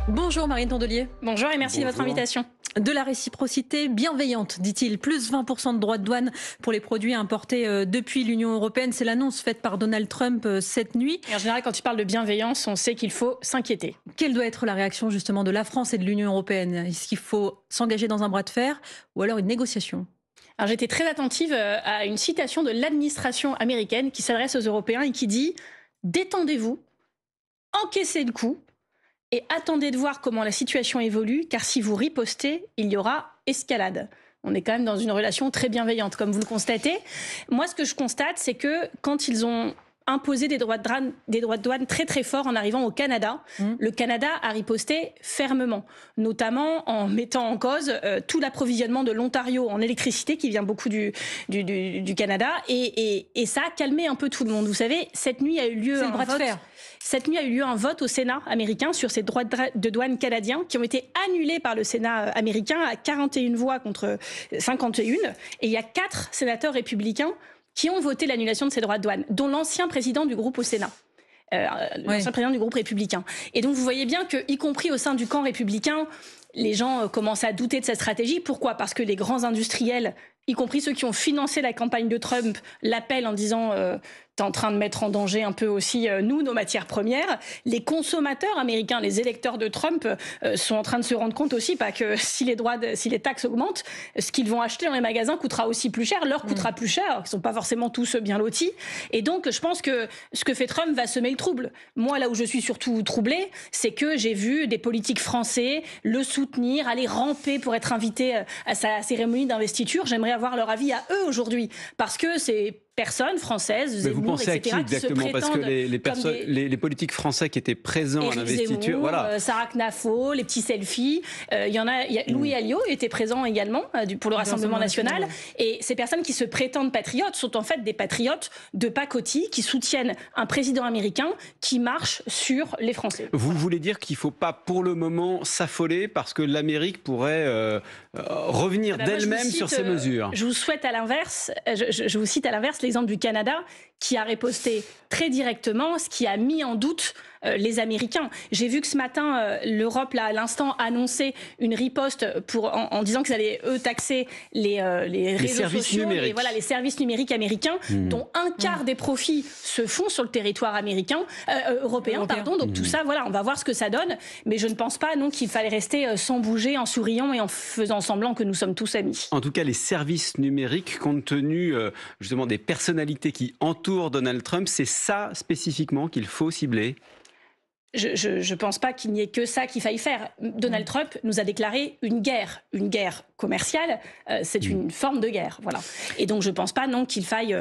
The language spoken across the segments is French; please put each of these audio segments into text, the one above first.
Bonjour Marine Tondelier. Bonjour et merci de votre invitation. De la réciprocité bienveillante, dit-il. Plus 20% de droits de douane pour les produits importés depuis l'Union européenne. C'est l'annonce faite par Donald Trump cette nuit. Et en général, quand tu parles de bienveillance, on sait qu'il faut s'inquiéter. Quelle doit être la réaction justement de la France et de l'Union européenne? Est-ce qu'il faut s'engager dans un bras de fer ou alors une négociation? Alors j'étais très attentive à une citation de l'administration américaine qui s'adresse aux Européens et qui dit « Détendez-vous, encaissez le coup et attendez de voir comment la situation évolue, car si vous ripostez, il y aura escalade ». On est quand même dans une relation très bienveillante, comme vous le constatez. Moi, ce que je constate, c'est que quand ils ont imposé des droits de douane très très forts en arrivant au Canada, le Canada a riposté fermement, notamment en mettant en cause tout l'approvisionnement de l'Ontario en électricité qui vient beaucoup du Canada et ça a calmé un peu tout le monde. Vous savez, cette nuit a eu lieu un bras de fer. Cette nuit a eu lieu un vote au Sénat américain sur ces droits de douane canadiens qui ont été annulés par le Sénat américain à 41 voix contre 51. Et il y a 4 sénateurs républicains qui ont voté l'annulation de ces droits de douane, dont l'ancien président du groupe au Sénat. L'ancien président du groupe républicain. Et donc vous voyez bien que, y compris au sein du camp républicain, les gens commencent à douter de cette stratégie. Pourquoi ? Parce que les grands industriels, y compris ceux qui ont financé la campagne de Trump, l'appellent en disant t'es en train de mettre en danger un peu aussi nous, nos matières premières. Les consommateurs américains, les électeurs de Trump sont en train de se rendre compte aussi que si les taxes augmentent, ce qu'ils vont acheter dans les magasins coûtera aussi plus cher, leur coûtera plus cher, alors qu'ils ne sont pas forcément tous bien lotis. Et donc je pense que ce que fait Trump va semer le trouble. Moi, là où je suis surtout troublée, c'est que j'ai vu des politiques français le soutenir, aller ramper pour être invité à sa cérémonie d'investiture. J'aimerais avoir leur avis à eux aujourd'hui, parce que c'est personnes françaises, Zemmour, vous pensez à qui exactement? Parce que les politiques français qui étaient présents à l'investiture, voilà. Sarah Knafo, les petits selfies, il y a Louis Alliot était présent également pour le Rassemblement national. Et ces personnes qui se prétendent patriotes sont en fait des patriotes de pacotille qui soutiennent un président américain qui marche sur les Français. Vous voulez dire qu'il ne faut pas pour le moment s'affoler parce que l'Amérique pourrait revenir d'elle-même sur ces mesures? Je vous souhaite à l'inverse, je vous cite à l'inverse l'exemple du Canada qui a riposté très directement, ce qui a mis en doute les Américains. J'ai vu que ce matin, l'Europe l'a à l'instant annoncé une riposte en disant qu'ils allaient, eux, taxer les réseaux sociaux, les services numériques américains, dont un quart des profits se font sur le territoire européen. Donc tout ça, voilà, on va voir ce que ça donne. Mais je ne pense pas non qu'il fallait rester sans bouger, en souriant et en faisant semblant que nous sommes tous amis. En tout cas, les services numériques, compte tenu justement des personnalités qui entourent Donald Trump, c'est ça spécifiquement qu'il faut cibler? Je ne pense pas qu'il n'y ait que ça qu'il faille faire. Donald Trump nous a déclaré une guerre commerciale. C'est une forme de guerre, voilà. Et donc je ne pense pas non qu'il faille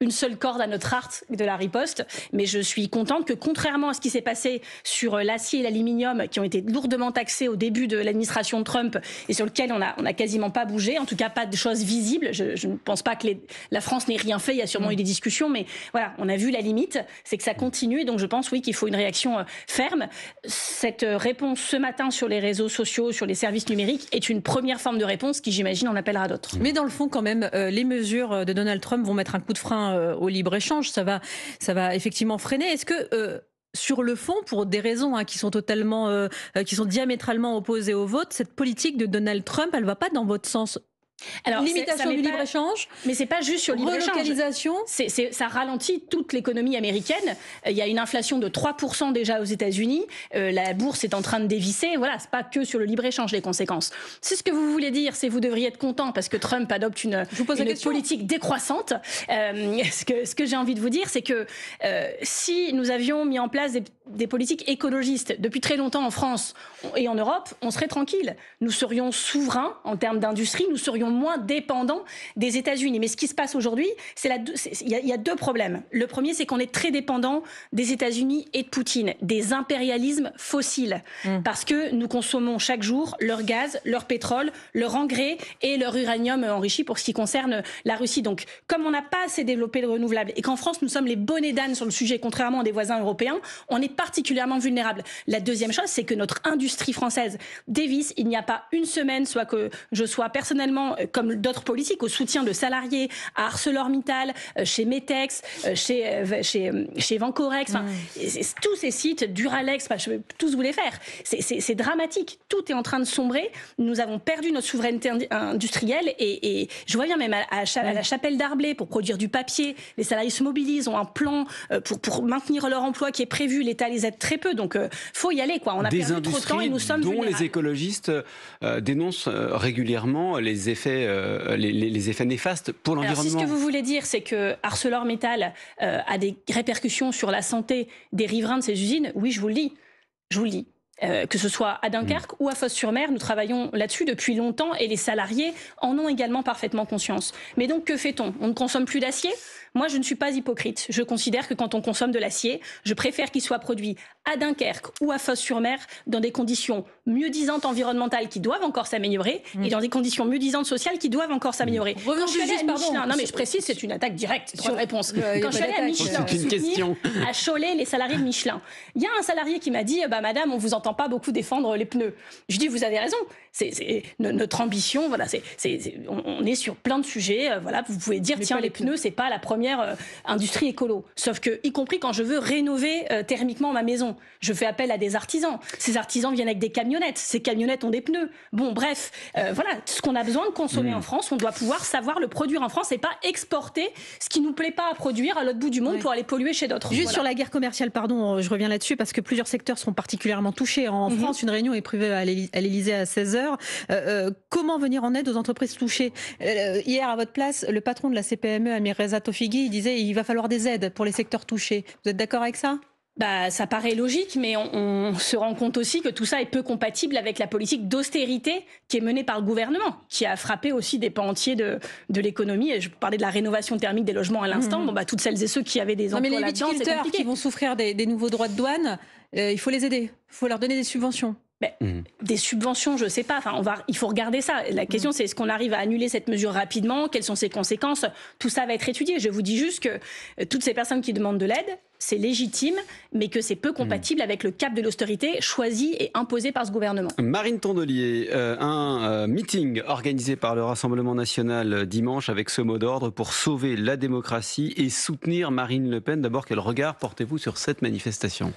une seule corde à notre arc de la riposte, mais je suis contente que, contrairement à ce qui s'est passé sur l'acier et l'aluminium, qui ont été lourdement taxés au début de l'administration Trump et sur lequel on a quasiment pas bougé, en tout cas pas de choses visibles. Je ne pense pas que la France n'ait rien fait, il y a sûrement eu des discussions, mais voilà, on a vu la limite, c'est que ça continue, et donc je pense oui qu'il faut une réaction ferme. Cette réponse ce matin sur les réseaux sociaux, sur les services numériques, est une première forme de réponse qui, j'imagine, en appellera d'autres. Mais dans le fond, quand même, les mesures de Donald Trump vont mettre un coup de frein au libre-échange, ça va effectivement freiner. Est-ce que sur le fond, pour des raisons qui sont qui sont diamétralement opposées aux vôtres, cette politique de Donald Trump, elle va pas dans votre sens? Alors, limitation du libre-échange, mais c'est pas juste sur le libre-échange. Relocalisation. Ça ralentit toute l'économie américaine. Il y a une inflation de 3% déjà aux États-Unis. La bourse est en train de dévisser. Voilà, c'est pas que sur le libre-échange les conséquences. C'est ce que vous voulez dire, c'est vous devriez être content parce que Trump adopte une politique décroissante. Ce que j'ai envie de vous dire, c'est que si nous avions mis en place des politiques écologistes depuis très longtemps en France et en Europe, on serait tranquille. Nous serions souverains en termes d'industrie, nous serions moins dépendants des États-Unis. Mais ce qui se passe aujourd'hui, il y a deux problèmes. Le premier, c'est qu'on est très dépendant des États-Unis et de Poutine, des impérialismes fossiles, parce que nous consommons chaque jour leur gaz, leur pétrole, leur engrais et leur uranium enrichi pour ce qui concerne la Russie. Donc, comme on n'a pas assez développé le renouvelable et qu'en France, nous sommes les bonnets d'âne sur le sujet, contrairement à des voisins européens, on est particulièrement vulnérable. La deuxième chose, c'est que notre industrie française dévisse. Il n'y a pas une semaine, soit que je sois personnellement comme d'autres politiques, au soutien de salariés, à ArcelorMittal, chez Metex, chez Vancorex, tous ces sites, Duralex, je peux tous vous les faire. C'est dramatique. Tout est en train de sombrer. Nous avons perdu notre souveraineté industrielle et je vois bien même à la Chapelle d'Arblay pour produire du papier, les salariés se mobilisent, ont un plan pour maintenir leur emploi qui est prévu. L'État les aide très peu, donc faut y aller, quoi. On a perdu trop de temps et nous sommes vulnérables. Les écologistes dénoncent régulièrement les effets néfastes pour l'environnement. Si ce que vous voulez dire, c'est que ArcelorMittal a des répercussions sur la santé des riverains de ces usines, oui, je vous le dis. Que ce soit à Dunkerque ou à Fos-sur-Mer, nous travaillons là-dessus depuis longtemps et les salariés en ont également parfaitement conscience. Mais donc, que fait-on? On ne consomme plus d'acier? Moi, je ne suis pas hypocrite. Je considère que quand on consomme de l'acier, je préfère qu'il soit produit à Dunkerque ou à Fos-sur-Mer dans des conditions mieux-disantes environnementales qui doivent encore s'améliorer et dans des conditions mieux-disantes sociales qui doivent encore s'améliorer. Quand je suis allée à Michelin, non mais je précise, c'est une attaque directe sur réponse. Quand je suis allée à Michelin, à Cholet, les salariés de Michelin, il y a un salarié qui m'a dit madame, on vous entend pas beaucoup défendre les pneus. Je dis vous avez raison. C'est notre ambition, voilà, on est sur plein de sujets, voilà, vous pouvez dire tiens les pneus c'est pas la première industrie écolo. Sauf que, y compris quand je veux rénover thermiquement ma maison, je fais appel à des artisans. Ces artisans viennent avec des camionnettes. Ces camionnettes ont des pneus. Bon, bref, voilà, ce qu'on a besoin de consommer en France, on doit pouvoir savoir le produire en France et pas exporter ce qui nous plaît pas à produire à l'autre bout du monde pour aller polluer chez d'autres. Juste sur la guerre commerciale, pardon, je reviens là-dessus parce que plusieurs secteurs sont particulièrement touchés. En France, une réunion est prévue à l'Élysée à 16h. Comment venir en aide aux entreprises touchées? Hier, à votre place, le patron de la CPME, Amir Reza Tofighi, il disait qu'il va falloir des aides pour les secteurs touchés. Vous êtes d'accord avec ça? Ça paraît logique, mais on se rend compte aussi que tout ça est peu compatible avec la politique d'austérité qui est menée par le gouvernement, qui a frappé aussi des pans entiers de l'économie. Et je parlais de la rénovation thermique des logements à l'instant. Toutes celles et ceux qui avaient des emplois là-dedans, c'est compliqué. Les viticulteurs qui vont souffrir des nouveaux droits de douane, il faut les aider. Il faut leur donner des subventions. Des subventions, je ne sais pas. Il faut regarder ça. La question, c'est est-ce qu'on arrive à annuler cette mesure rapidement? Quelles sont ses conséquences? Tout ça va être étudié. Je vous dis juste que toutes ces personnes qui demandent de l'aide, c'est légitime, mais que c'est peu compatible avec le cap de l'austérité choisi et imposé par ce gouvernement. Marine Tondelier, un meeting organisé par le Rassemblement national dimanche avec ce mot d'ordre pour sauver la démocratie et soutenir Marine Le Pen. D'abord, quel regard portez-vous sur cette manifestation ?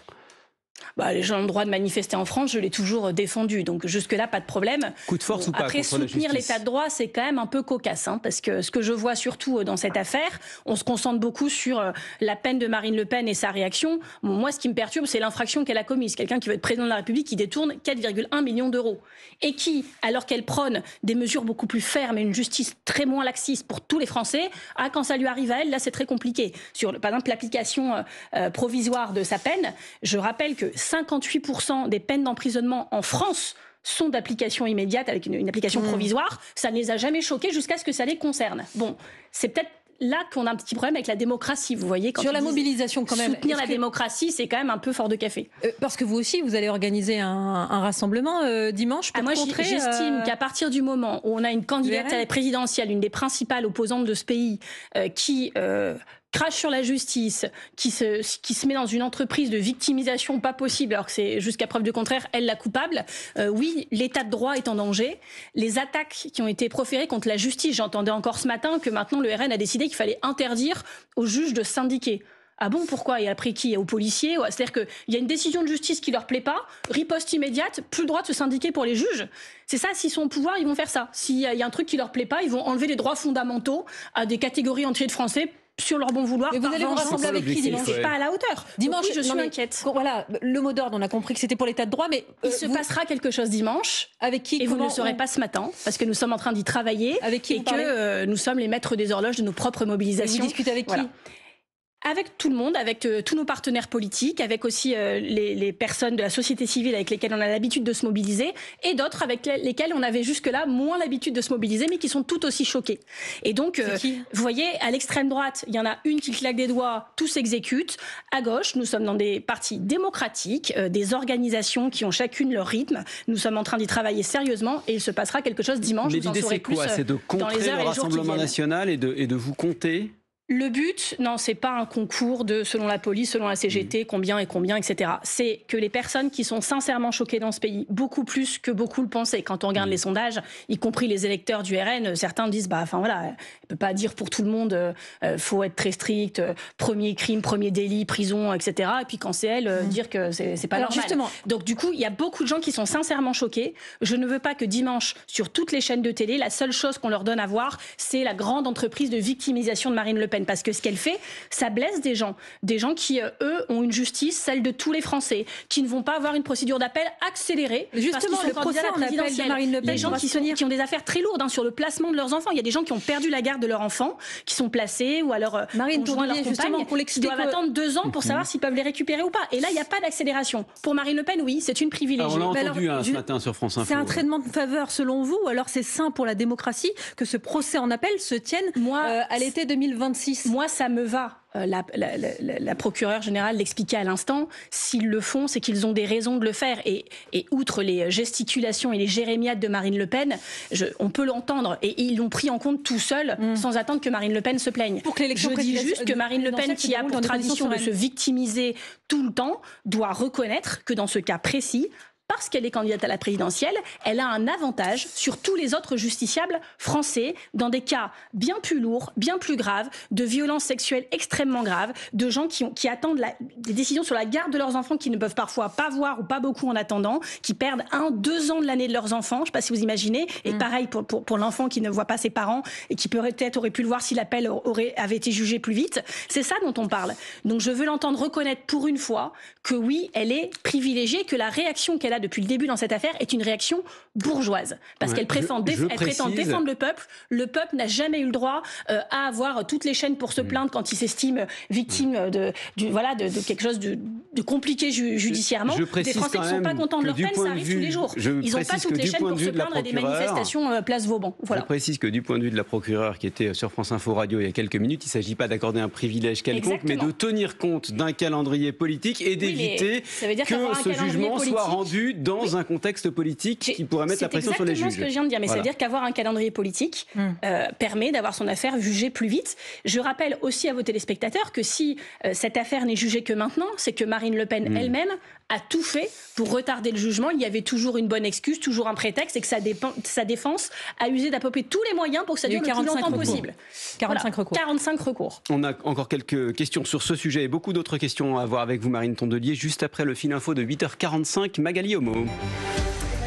Les gens ont le droit de manifester en France, je l'ai toujours défendu, donc jusque-là, pas de problème. Coup de force ou pas après, contre la soutenir justice. l'état de droit, c'est quand même un peu cocasse, parce que ce que je vois surtout dans cette affaire, on se concentre beaucoup sur la peine de Marine Le Pen et sa réaction. Moi, ce qui me perturbe, c'est l'infraction qu'elle a commise. Quelqu'un qui veut être président de la République, qui détourne 4,1 millions d'euros. Et qui, alors qu'elle prône des mesures beaucoup plus fermes et une justice très moins laxiste pour tous les Français, quand ça lui arrive à elle, là, c'est très compliqué. Sur, par exemple, l'application provisoire de sa peine, je rappelle que 58% des peines d'emprisonnement en France sont d'application immédiate avec une application provisoire. Ça ne les a jamais choqués jusqu'à ce que ça les concerne. Bon, c'est peut-être là qu'on a un petit problème avec la démocratie, vous voyez. Quand sur la mobilisation, quand même. Soutenir la démocratie, c'est quand même un peu fort de café. Parce que vous aussi, vous allez organiser un rassemblement dimanche pour contrer... J'estime qu'à partir du moment où on a une candidate à la présidentielle, une des principales opposantes de ce pays, qui... crache sur la justice, qui se met dans une entreprise de victimisation pas possible, alors que c'est jusqu'à preuve du contraire, elle la coupable. Oui, l'état de droit est en danger. Les attaques qui ont été proférées contre la justice, j'entendais encore ce matin que maintenant le RN a décidé qu'il fallait interdire aux juges de syndiquer. Ah bon, pourquoi? Et après qui? Aux policiers? C'est-à-dire qu'il y a une décision de justice qui leur plaît pas, riposte immédiate, plus le droit de se syndiquer pour les juges. C'est ça, s'ils sont au pouvoir, ils vont faire ça. S'il y a un truc qui leur plaît pas, ils vont enlever les droits fondamentaux à des catégories entières de Français sur leur bon vouloir. Mais vous allez vous rassembler avec qui dimanche? C'est pas à la hauteur. Dimanche, je suis inquiète. Voilà, le mot d'ordre, on a compris que c'était pour l'état de droit, mais il se passera quelque chose dimanche. Avec qui? Et vous ne le saurez pas ce matin, parce que nous sommes en train d'y travailler. Avec qui? Et que nous sommes les maîtres des horloges de nos propres mobilisations. Et vous discutez avec qui? Avec tout le monde, avec tous nos partenaires politiques, avec aussi les personnes de la société civile avec lesquelles on a l'habitude de se mobiliser, et d'autres avec lesquelles on avait jusque-là moins l'habitude de se mobiliser, mais qui sont tout aussi choqués. Et donc, vous voyez, à l'extrême droite, il y en a une qui claque des doigts, tout s'exécute. À gauche, nous sommes dans des partis démocratiques, des organisations qui ont chacune leur rythme. Nous sommes en train d'y travailler sérieusement, et il se passera quelque chose dimanche. Mais l'idée, c'est quoi? C'est de contrer le Rassemblement national et de vous compter? Le but, non, c'est pas un concours de selon la police, selon la CGT, combien et combien, etc. C'est que les personnes qui sont sincèrement choquées dans ce pays, beaucoup plus que beaucoup le pensaient. Quand on regarde les sondages, y compris les électeurs du RN, certains disent, enfin voilà, on peut pas dire pour tout le monde, faut être très strict, premier crime, premier délit, prison, etc. Et puis quand c'est elle, dire que c'est pas normal. Justement. Donc du coup, il y a beaucoup de gens qui sont sincèrement choqués. Je ne veux pas que dimanche, sur toutes les chaînes de télé, la seule chose qu'on leur donne à voir, c'est la grande entreprise de victimisation de Marine Le Pen. Parce que ce qu'elle fait, ça blesse des gens qui, eux, ont une justice, celle de tous les Français, qui ne vont pas avoir une procédure d'appel accélérée. Justement, le procès en appel de Marine Le Pen, les gens qui ont des affaires très lourdes sur le placement de leurs enfants. Il y a des gens qui ont perdu la garde de leur enfant, qui sont placés, ou alors Marine Tondelier, justement, qui doivent attendre 2 ans pour savoir s'ils peuvent les récupérer ou pas. Et là, il n'y a pas d'accélération. Pour Marine Le Pen, oui, c'est une privilégiée. Alors, on l'a entendu ce matin sur France Info. C'est un traitement de faveur selon vous, ou alors c'est sain pour la démocratie que ce procès en appel se tienne à l'été 2026? Moi, ça me va. La procureure générale l'expliquait à l'instant. S'ils le font, c'est qu'ils ont des raisons de le faire. Et outre les gesticulations et les jérémiades de Marine Le Pen, on peut l'entendre. Et ils l'ont pris en compte tout seul, sans attendre que Marine Le Pen se plaigne. Je dis juste que Marine Le Pen, qui a pour tradition de se victimiser tout le temps, doit reconnaître que dans ce cas précis, parce qu'elle est candidate à la présidentielle, elle a un avantage sur tous les autres justiciables français dans des cas bien plus lourds, bien plus graves, de violences sexuelles extrêmement graves, de gens qui attendent des décisions sur la garde de leurs enfants qui ne peuvent parfois pas voir ou pas beaucoup en attendant, qui perdent 1-2 ans de l'année de leurs enfants, je ne sais pas si vous imaginez, et pareil pour l'enfant qui ne voit pas ses parents et qui peut-être aurait pu le voir si l'appel avait été jugé plus vite. C'est ça dont on parle. Donc je veux l'entendre reconnaître pour une fois que oui, elle est privilégiée, que la réaction qu'elle a depuis le début dans cette affaire est une réaction bourgeoise. Parce qu'elle prétend défendre le peuple. Le peuple n'a jamais eu le droit à avoir toutes les chaînes pour se plaindre quand il s'estime victime de quelque chose de compliqué judiciairement. Des Français qui ne sont pas contents de leur peine, ça arrive tous les jours. Ils n'ont pas toutes les chaînes pour se plaindre à des manifestations place Vauban. Voilà. Je précise que du point de vue de la procureure qui était sur France Info Radio il y a quelques minutes, il ne s'agit pas d'accorder un privilège quelconque, mais de tenir compte d'un calendrier politique et d'éviter que ce jugement soit rendu dans un contexte politique qui pourrait mettre la pression sur les juges. C'est exactement ce que je viens de dire, mais ça veut dire qu'avoir un calendrier politique permet d'avoir son affaire jugée plus vite. Je rappelle aussi à vos téléspectateurs que si cette affaire n'est jugée que maintenant, c'est que Marine Le Pen elle-même a tout fait pour retarder le jugement. Il y avait toujours une bonne excuse, toujours un prétexte, et que sa défense a usé d'à peu près tous les moyens pour que ça dure le plus longtemps possible. 45 recours. 45 recours. On a encore quelques questions sur ce sujet et beaucoup d'autres questions à voir avec vous, Marine Tondelier, juste après le fil info de 8h45, Magali Homo.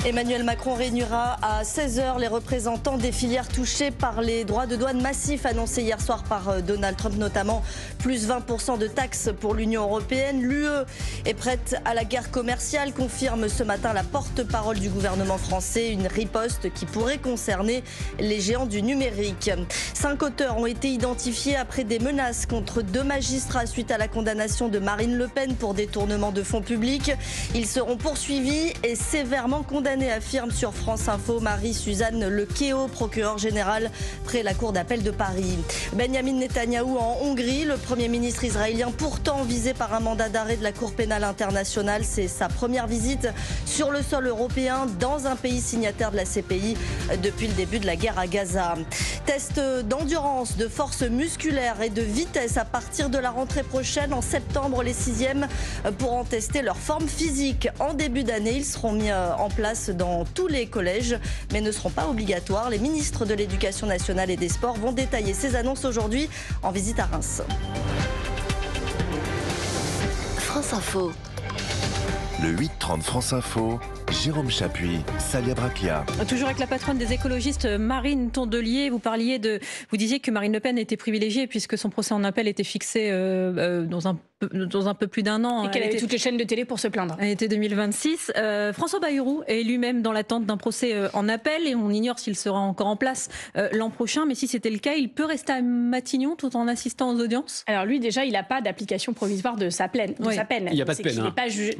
Emmanuel Macron réunira à 16h les représentants des filières touchées par les droits de douane massifs annoncés hier soir par Donald Trump, notamment plus 20% de taxes pour l'Union européenne. L'UE est prête à la guerre commerciale, confirme ce matin la porte-parole du gouvernement français, une riposte qui pourrait concerner les géants du numérique. 5 auteurs ont été identifiés après des menaces contre 2 magistrats suite à la condamnation de Marine Le Pen pour détournement de fonds publics. Ils seront poursuivis et sévèrement condamnés, affirme sur France Info Marie-Suzanne Lequeo, procureure générale près la Cour d'appel de Paris. Benyamin Netanyahou en Hongrie, le Premier ministre israélien pourtant visé par un mandat d'arrêt de la Cour pénale internationale. C'est sa première visite sur le sol européen dans un pays signataire de la CPI depuis le début de la guerre à Gaza. Test d'endurance, de force musculaire et de vitesse à partir de la rentrée prochaine. En septembre, les 6e pourront tester leur forme physique. En début d'année, ils seront mis en place dans tous les collèges, mais ne seront pas obligatoires. Les ministres de l'Éducation nationale et des Sports vont détailler ces annonces aujourd'hui en visite à Reims. France Info. Le 8-30 France Info. Jérôme Chapuis, Salia Braclia. Toujours avec la patronne des écologistes, Marine Tondelier. Vous disiez que Marine Le Pen était privilégiée puisque son procès en appel était fixé dans un peu plus d'1 an. Et qu'elle avait toutes les chaînes de télé pour se plaindre. Elle était 2026. François Bayrou est lui-même dans l'attente d'un procès en appel et on ignore s'il sera encore en place l'an prochain. Mais si c'était le cas, il peut rester à Matignon tout en assistant aux audiences. Alors lui, déjà, il n'a pas d'application provisoire de sa peine. Il n'y a pas de peine. Il n'est pas jugé.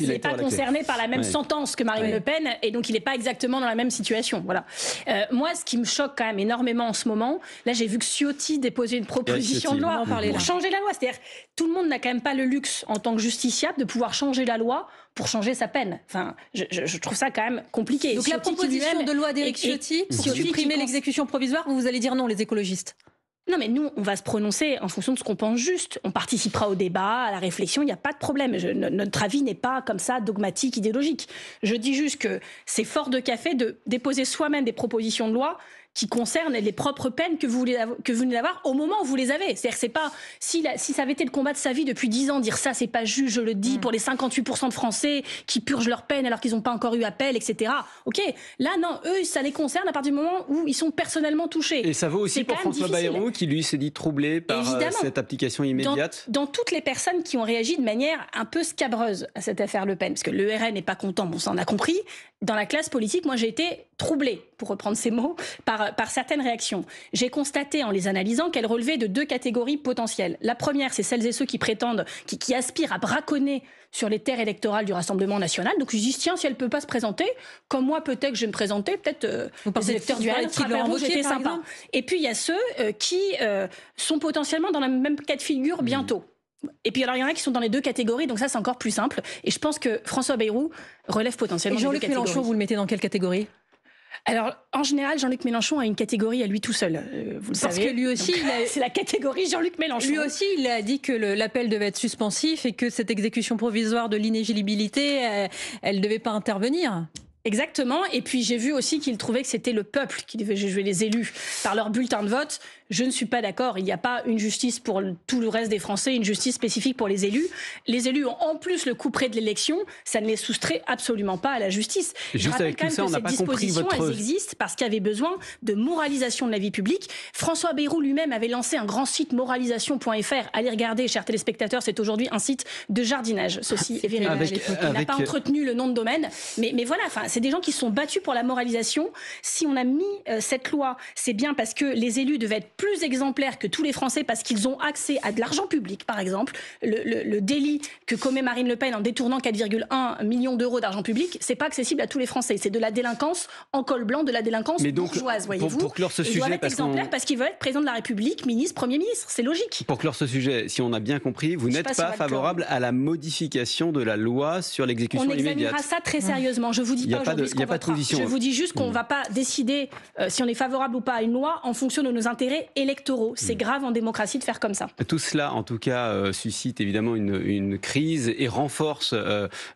Il n'est pas concerné par la même sentence que Marine Le Pen et donc il n'est pas exactement dans la même situation. Voilà. Moi, ce qui me choque quand même énormément en ce moment, là j'ai vu que Ciotti déposait une proposition de loi pour changer la loi. C'est-à-dire tout le monde n'a quand même pas le luxe en tant que justiciable de pouvoir changer la loi pour changer sa peine. Enfin, je trouve ça quand même compliqué. Donc Ciotti, la proposition de loi d'Éric Ciotti pour supprimer l'exécution provisoire, vous allez dire non, les écologistes? Non, mais nous, on va se prononcer en fonction de ce qu'on pense juste. On participera au débat, à la réflexion, il n'y a pas de problème. Notre avis n'est pas comme ça dogmatique, idéologique. Je dis juste que c'est fort de café de déposer soi-même des propositions de loi qui concernent les propres peines que vous venez d'avoir au moment où vous les avez. C'est-à-dire que c'est pas... Si ça avait été le combat de sa vie depuis 10 ans, dire ça, c'est pas juste, je le dis, pour les 58% de Français qui purgent leur peine alors qu'ils n'ont pas encore eu appel, etc. OK, là, non, eux, ça les concerne à partir du moment où ils sont personnellement touchés. Et ça vaut aussi pour François Bayrou, qui lui s'est dit troublé par cette application immédiate. Dans toutes les personnes qui ont réagi de manière un peu scabreuse à cette affaire Le Pen, parce que le RN n'est pas content, bon, ça on a compris. Dans la classe politique, moi j'ai été troublée, pour reprendre ces mots, par certaines réactions. J'ai constaté en les analysant qu'elles relevaient de 2 catégories potentielles. La première, c'est celles et ceux qui prétendent, qui aspirent à braconner sur les terres électorales du Rassemblement national. Donc ils disent, tiens, si elle ne peut pas se présenter, comme moi peut-être que je vais me présenter, peut-être les électeurs du RN se rappelleront que j'étais sympa. Et puis il y a ceux qui sont potentiellement dans le même cas de figure bientôt. Et puis alors il y en a qui sont dans les 2 catégories, donc ça c'est encore plus simple. Et je pense que François Bayrou relève potentiellement des 2 catégories. Jean-Luc Mélenchon, vous le mettez dans quelle catégorie ? Alors, en général, Jean-Luc Mélenchon a une catégorie à lui tout seul, vous le savez. Parce que lui aussi, c'est la catégorie Jean-Luc Mélenchon. Lui aussi, il a dit que l'appel devait être suspensif et que cette exécution provisoire de l'inéligibilité, elle ne devait pas intervenir. Exactement. Et puis, j'ai vu aussi qu'il trouvait que c'était le peuple qui devait juger les élus par leur bulletin de vote. Je ne suis pas d'accord. Il n'y a pas une justice pour tout le reste des Français, une justice spécifique pour les élus. Les élus ont en plus le couperet de l'élection. Ça ne les soustrait absolument pas à la justice. Je rappelle quand même que ces dispositions, elles existent parce qu'il y avait besoin de moralisation de la vie publique. François Bayrou lui-même avait lancé un grand site moralisation.fr. Allez regarder, chers téléspectateurs, c'est aujourd'hui un site de jardinage. Ceci est vérifié. Il n'a pas entretenu le nom de domaine. Mais voilà, c'est des gens qui se sont battus pour la moralisation. Si on a mis cette loi, c'est bien parce que les élus devaient être plus exemplaires que tous les Français parce qu'ils ont accès à de l'argent public, par exemple. Le délit que commet Marine Le Pen en détournant 4,1 millions d'euros d'argent public, c'est pas accessible à tous les Français. C'est de la délinquance en col blanc, de la délinquance bourgeoise, voyez-vous. Pour clore ce sujet, ils doivent être exemplaires parce qu'ils veulent être président de la République, ministre, Premier ministre. C'est logique. Pour clore ce sujet, si on a bien compris, vous n'êtes pas favorable à la modification de la loi sur l'exécution immédiate. On examinera ça très sérieusement. Je vous dis pas aujourd'hui ce qu'on votera. Je vous dis juste qu'on ne va pas décider si on est favorable ou pas à une loi en fonction de nos intérêts électoraux. C'est grave en démocratie de faire comme ça. Tout cela, en tout cas, suscite évidemment une crise et renforce,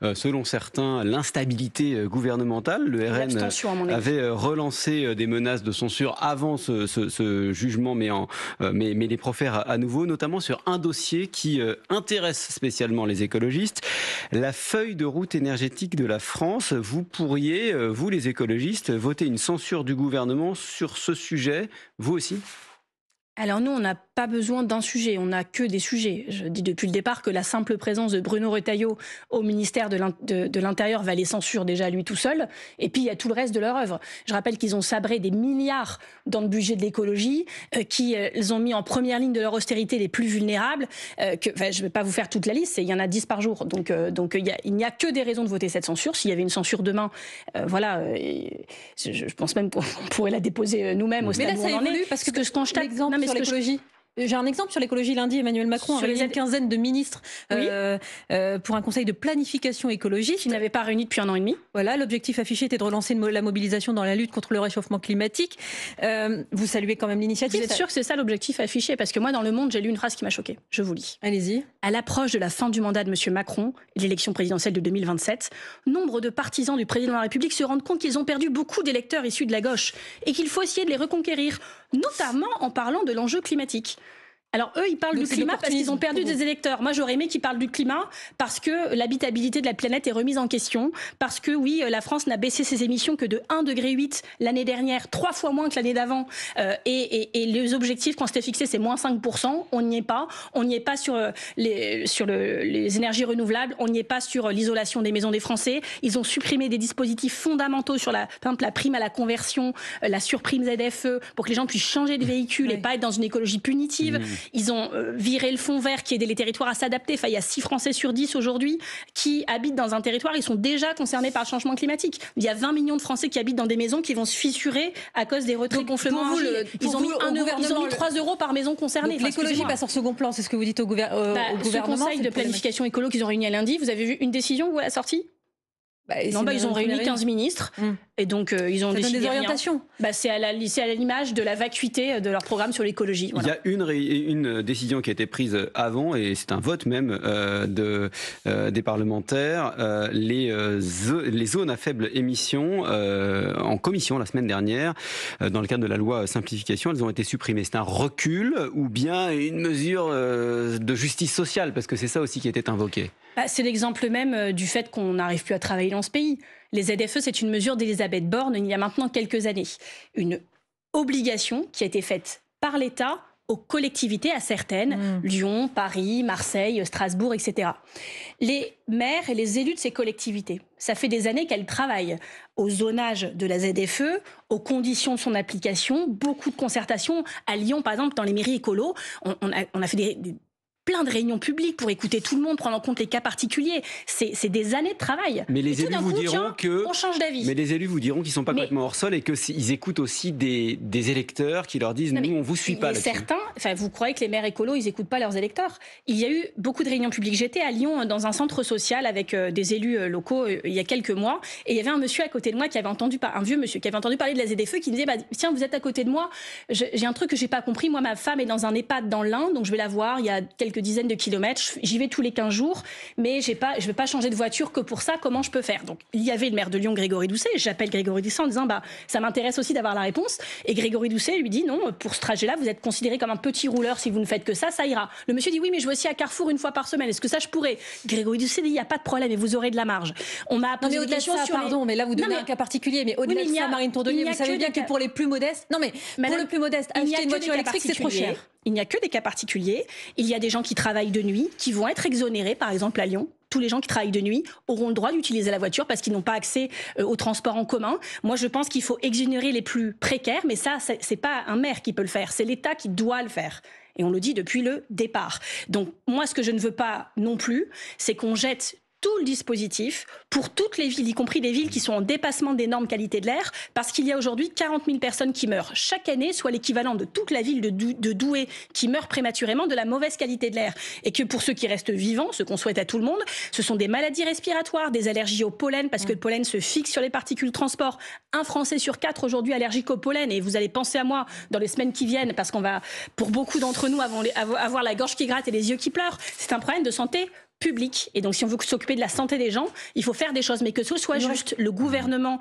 selon certains, l'instabilité gouvernementale. Le RN avait relancé des menaces de censure avant ce jugement, mais les profère à nouveau, notamment sur un dossier qui intéresse spécialement les écologistes, la feuille de route énergétique de la France. Vous pourriez, vous les écologistes, voter une censure du gouvernement sur ce sujet, vous aussi ? Alors nous, on n'a pas besoin d'un sujet, on n'a que des sujets. Je dis depuis le départ que la simple présence de Bruno Retailleau au ministère de l'Intérieur valait censure déjà à lui tout seul. Et puis il y a tout le reste de leur œuvre. Je rappelle qu'ils ont sabré des milliards dans le budget de l'écologie, qu'ils ont mis en première ligne de leur austérité les plus vulnérables. Je ne vais pas vous faire toute la liste, il y en a 10 par jour. Donc il n'y a que des raisons de voter cette censure. S'il y avait une censure demain, je pense même qu'on pourrait la déposer nous-mêmes au stade où on en est. Parce que quand je tape sur l'écologie. J'ai un exemple sur l'écologie. Lundi, Emmanuel Macron a réuni une quinzaine de ministres pour un conseil de planification écologique. Qui n'avait pas réuni depuis 1 an et demi. Voilà, l'objectif affiché était de relancer la mobilisation dans la lutte contre le réchauffement climatique. Vous saluez quand même l'initiative. Vous êtes sûr que c'est ça l'objectif affiché ? Parce que moi, dans Le Monde, j'ai lu une phrase qui m'a choquée. Je vous lis. Allez-y. À l'approche de la fin du mandat de M. Macron et de l'élection présidentielle de 2027, nombre de partisans du président de la République se rendent compte qu'ils ont perdu beaucoup d'électeurs issus de la gauche et qu'il faut essayer de les reconquérir, notamment en parlant de l'enjeu climatique. Alors eux, ils parlent du climat parce qu'ils ont perdu des électeurs. Moi, j'aurais aimé qu'ils parlent du climat parce que l'habitabilité de la planète est remise en question, parce que oui, la France n'a baissé ses émissions que de 1,8 degré l'année dernière, 3 fois moins que l'année d'avant. Et les objectifs qu'on s'était fixés, c'est moins 5%. On n'y est pas. On n'y est pas sur les énergies renouvelables. On n'y est pas sur l'isolation des maisons des Français. Ils ont supprimé des dispositifs fondamentaux sur par exemple, la prime à la conversion, la surprime ZFE, pour que les gens puissent changer de véhicule et pas être dans une écologie punitive. Ils ont viré le fonds vert qui aidait les territoires à s'adapter. Enfin, il y a 6 Français sur 10 aujourd'hui qui habitent dans un territoire. Ils sont déjà concernés par le changement climatique. Il y a 20 millions de Français qui habitent dans des maisons qui vont se fissurer à cause des retraits gonflements. Ils ont mis 3 euros par maison concernée. L'écologie passe en second plan, c'est ce que vous dites au gouvernement. Ce conseil de planification écolo qu'ils ont réuni à lundi, vous avez vu une décision à la sortie ? Ils ont réuni 15 ministres et donc ils ont décidé des orientations. C'est à l'image de la vacuité de leur programme sur l'écologie. Voilà. Il y a une décision qui a été prise avant, et c'est un vote même des parlementaires, les zones à faible émission en commission la semaine dernière, dans le cadre de la loi simplification, elles ont été supprimées. C'est un recul ou bien une mesure de justice sociale, parce que c'est ça aussi qui était invoqué. C'est l'exemple même du fait qu'on n'arrive plus à travailler dans ce pays. Les ZFE, c'est une mesure d'Elisabeth Borne il y a maintenant quelques années. Une obligation qui a été faite par l'État aux collectivités, à certaines, Lyon, Paris, Marseille, Strasbourg, etc. Les maires et les élus de ces collectivités, ça fait des années qu'elles travaillent au zonage de la ZFE, aux conditions de son application, beaucoup de concertations. À Lyon, par exemple, dans les mairies écolos, on a fait plein de réunions publiques pour écouter tout le monde, prendre en compte les cas particuliers. C'est des années de travail. Mais les élus vous diront on change d'avis. Mais les élus vous diront qu'ils ne sont pas complètement hors sol et qu'ils écoutent aussi des électeurs qui leur disent nous, on ne vous suit pas là-dessus. Certains, vous croyez que les maires écolos, ils n'écoutent pas leurs électeurs. Il y a eu beaucoup de réunions publiques. J'étais à Lyon dans un centre social avec des élus locaux il y a quelques mois, et il y avait un monsieur à côté de moi un vieux monsieur qui avait entendu parler de la ZFE, qui me disait tiens, vous êtes à côté de moi, j'ai un truc que j'ai pas compris. Moi, ma femme est dans un EHPAD dans l'Ain, donc je vais la voir. Il y a quelques dizaines de kilomètres, j'y vais tous les 15 jours, mais je vais pas changer de voiture que pour ça. Comment je peux faire? Donc il y avait le maire de Lyon, Grégory Doucet. J'appelle Grégory Doucet en disant ça m'intéresse aussi d'avoir la réponse. Et Grégory Doucet lui dit non, pour ce trajet-là, vous êtes considéré comme un petit rouleur si vous ne faites que ça ira. Le monsieur dit oui, mais je vais aussi à Carrefour une fois par semaine. Est-ce que ça je pourrais? Grégory Doucet dit il n'y a pas de problème et vous aurez de la marge. On m'a posé des questions sur mais là vous donnez un cas particulier, mais au-delà de ça, Marine Tourdelier, vous savez bien que pour les plus modestes, pour le plus modeste, acheter une voiture électrique, c'est trop cher. Il n'y a que des cas particuliers. Il y a des gens qui travaillent de nuit, qui vont être exonérés, par exemple à Lyon. Tous les gens qui travaillent de nuit auront le droit d'utiliser la voiture parce qu'ils n'ont pas accès au transport en commun. Moi, je pense qu'il faut exonérer les plus précaires, mais ça, c'est pas un maire qui peut le faire, c'est l'État qui doit le faire. Et on le dit depuis le départ. Donc, moi, ce que je ne veux pas non plus, c'est qu'on jette tout le dispositif pour toutes les villes, y compris les villes qui sont en dépassement des normes qualité de l'air, parce qu'il y a aujourd'hui 40 000 personnes qui meurent chaque année, soit l'équivalent de toute la ville de Douai qui meurt prématurément de la mauvaise qualité de l'air. Et que pour ceux qui restent vivants, ce qu'on souhaite à tout le monde, ce sont des maladies respiratoires, des allergies au pollen, parce que le pollen se fixe sur les particules transport. Un Français sur 4 aujourd'hui allergique au pollen, et vous allez penser à moi dans les semaines qui viennent, parce qu'on va, pour beaucoup d'entre nous, avoir la gorge qui gratte et les yeux qui pleurent. C'est un problème de santé public. Et donc, si on veut s'occuper de la santé des gens, il faut faire des choses. Mais que ce soit juste, le gouvernement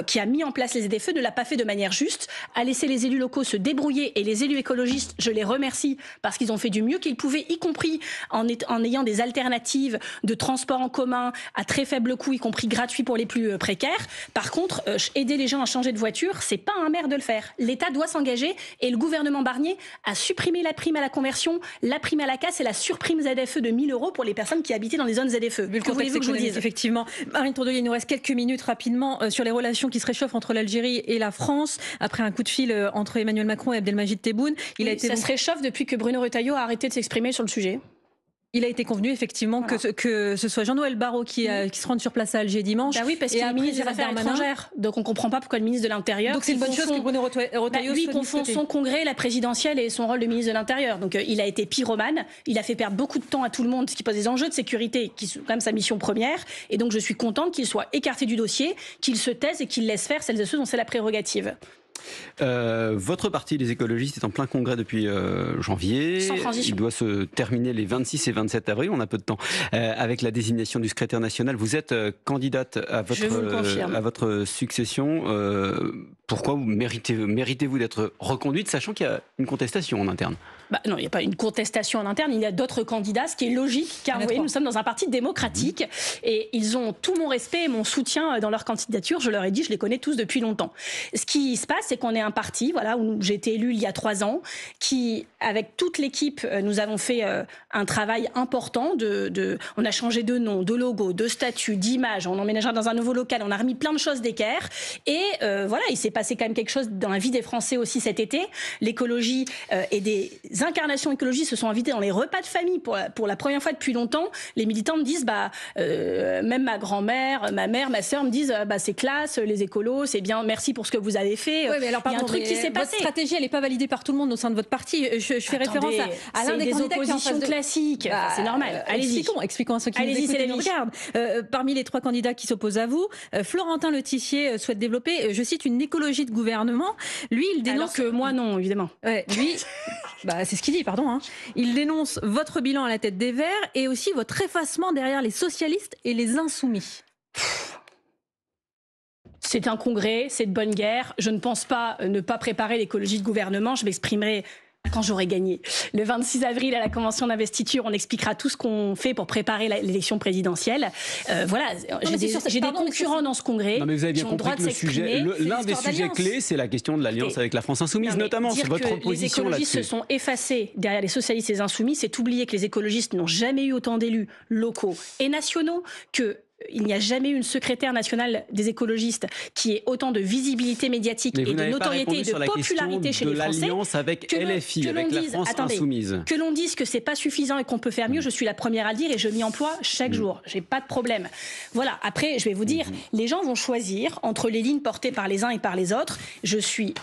qui a mis en place les ZFE ne l'a pas fait de manière juste, a laissé les élus locaux se débrouiller. Et les élus écologistes, je les remercie parce qu'ils ont fait du mieux qu'ils pouvaient, y compris en ayant des alternatives de transport en commun à très faible coût, y compris gratuit pour les plus précaires. Par contre, aider les gens à changer de voiture, c'est pas un maire de le faire. L'État doit s'engager et le gouvernement Barnier a supprimé la prime à la conversion, la prime à la casse et la surprime ZFE de 1 000 € pour les personnes qui habitaient dans les zones ZFE. Que voulez-vous que je vous dise? Effectivement. Marine Tourdelier, il nous reste quelques minutes rapidement sur les relations qui se réchauffent entre l'Algérie et la France après un coup de fil entre Emmanuel Macron et Abdelmajid Tebboune. Ça se réchauffe depuis que Bruno Retailleau a arrêté de s'exprimer sur le sujet. Il a été convenu effectivement que ce soit Jean-Noël Barrot qui se rende sur place à Alger dimanche. Oui, parce qu'il est ministre des Affaires étrangères. Donc on ne comprend pas pourquoi le ministre de l'Intérieur. Donc c'est une bonne chose que Bruno Retailleau lui confond son congrès, la présidentielle et son rôle de ministre de l'Intérieur. Donc il a été pyromane. Il a fait perdre beaucoup de temps à tout le monde, ce qui pose des enjeux de sécurité, qui sont quand même sa mission première. Et donc je suis contente qu'il soit écarté du dossier, qu'il se taise et qu'il laisse faire celles et ceux dont c'est la prérogative. Votre parti, les écologistes, est en plein congrès depuis janvier. Sans transition. Il doit se terminer les 26 et 27 avril, on a peu de temps, avec la désignation du secrétaire national. Vous êtes candidate à votre succession. Pourquoi méritez-vous d'être reconduite, sachant qu'il y a une contestation en interne? Non, il n'y a pas une contestation en interne, il y a d'autres candidats, ce qui est logique, car vous voyez, nous sommes dans un parti démocratique et ils ont tout mon respect et mon soutien dans leur candidature. Je leur ai dit, je les connais tous depuis longtemps. Ce qui se passe, c'est qu'on est un parti, où j'ai été élue il y a 3 ans, qui, avec toute l'équipe, nous avons fait un travail important. On a changé de nom, de logo, de statut, d'image, on emménagera dans un nouveau local, on a remis plein de choses d'équerre. Et il s'est passé quand même quelque chose dans la vie des Français aussi cet été. L'écologie et des incarnations écologistes se sont invitées dans les repas de famille pour la première fois depuis longtemps. Les militants me disent, même ma grand-mère, ma mère, ma sœur me disent, c'est classe, les écolos, c'est bien, merci pour ce que vous avez fait. Oui, mais alors, il y a un pardon, truc qui s'est votre passé. stratégie, elle n'est pas validée par tout le monde au sein de votre parti. Je fais référence à l'un des candidats qui est en face de... classiques. C'est normal. Allez-y. Expliquons à ceux qui nous Allez-y, écoutent et nous c'est la regardent. Parmi les 3 candidats qui s'opposent à vous, Florentin Letissier souhaite développer, je cite, une écologie de gouvernement. Lui, il dénonce... Alors que moi, non, évidemment. Ouais, lui, c'est ce qu'il dit, pardon. Il dénonce votre bilan à la tête des Verts et aussi votre effacement derrière les socialistes et les insoumis. C'est un congrès, c'est de bonne guerre. Je ne pense pas ne pas préparer l'écologie de gouvernement. Je m'exprimerai quand j'aurai gagné. Le 26 avril, à la convention d'investiture, on expliquera tout ce qu'on fait pour préparer l'élection présidentielle. Voilà, j'ai des concurrents dans ce congrès. Non, mais vous avez bien compris que le sujet, l'un des sujets clés, c'est la question de l'alliance avec la France insoumise, notamment sur votre position là-dessus. Les écologistes se sont effacés derrière les socialistes et les insoumis. C'est oublier que les écologistes n'ont jamais eu autant d'élus locaux et nationaux que... Il n'y a jamais eu une secrétaire nationale des écologistes qui ait autant de visibilité médiatique et de notoriété et de popularité chez les Français. L'alliance avec LFI, avec la France insoumise. Que l'on dise que c'est pas suffisant et qu'on peut faire mieux, je suis la première à le dire et je m'y emploie chaque jour. J'ai pas de problème. Voilà. Après, je vais vous dire, les gens vont choisir entre les lignes portées par les uns et par les autres. Je suis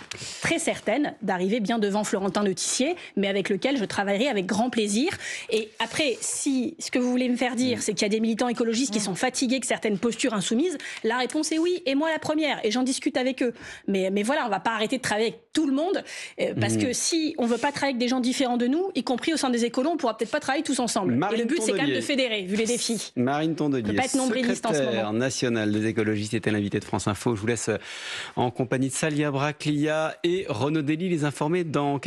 très certaine d'arriver bien devant Florentin Letissier, mais avec lequel je travaillerai avec grand plaisir. Et après, si ce que vous voulez me faire dire, c'est qu'il y a des militants écologistes qui sont fatigués que certaines postures insoumises, la réponse est oui, et moi la première, et j'en discute avec eux. Mais voilà, on va pas arrêter de travailler avec tout le monde, parce que si on veut pas travailler avec des gens différents de nous, y compris au sein des écolos, on pourra peut-être pas travailler tous ensemble. Et le but, c'est quand même de fédérer, vu les défis. Marine Tondelier, on peut pas être nombriliste en ce moment. secrétaire nationale des écologistes, était l'invité de France Info. Je vous laisse en compagnie de Salia Braclia et Renaud Dely les informer dans